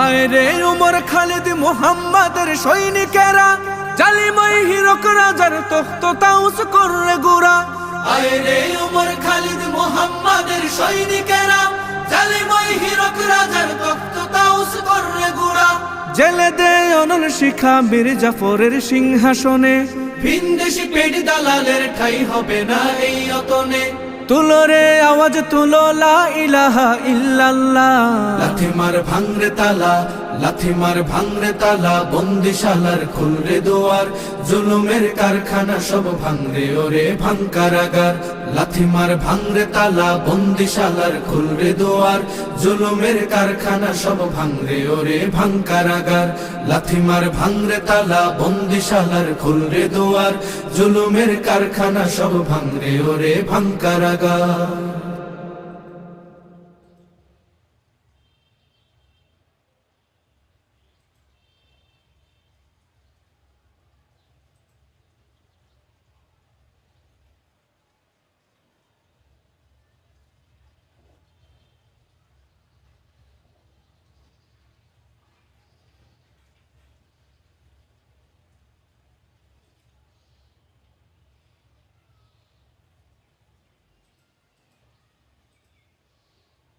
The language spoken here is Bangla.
আয় রে উমর খালিদ মুহাম্মাদের সৈনিকেরা, জালিমাই হিরক রাজার তখ্ত তাউস করে গুরা। আয় রে উমর খালিদ মুহাম্মাদের সৈনিকেরা, জালিমাই হিরক রাজার তখ্ত তাউস করে গুরা। জেলে দে অনল শিখা বীর জাফরের সিংহাসনে, ভিনদেশি পেট দালালের ঠাই হবে না এই অতনে। তুলো রে আওয়াজ তুলো লা ইলাহা ইল্লাল্লাহ। লাথি মার ভাঙরে তালা, লাথি মার ভাঙরে তালা, বন্দিশালার খুলরে দুয়ার, জুলুমের কারখানা সব ভাঙরে ওরে ভাঙ কারাগার। লাথি মার ভাঙরে তালা, বন্দিশালার খুলরে দুয়ার, জুলুমের কারখানা সব ভাঙরে ওরে ভাঙ কারাগার। লাথি মার ভাঙরে তালা, বন্দিশালার খুলরে দুয়ার, জুলুমের কারখানা সব ভাঙরে ওরে ভাঙ কারাগার।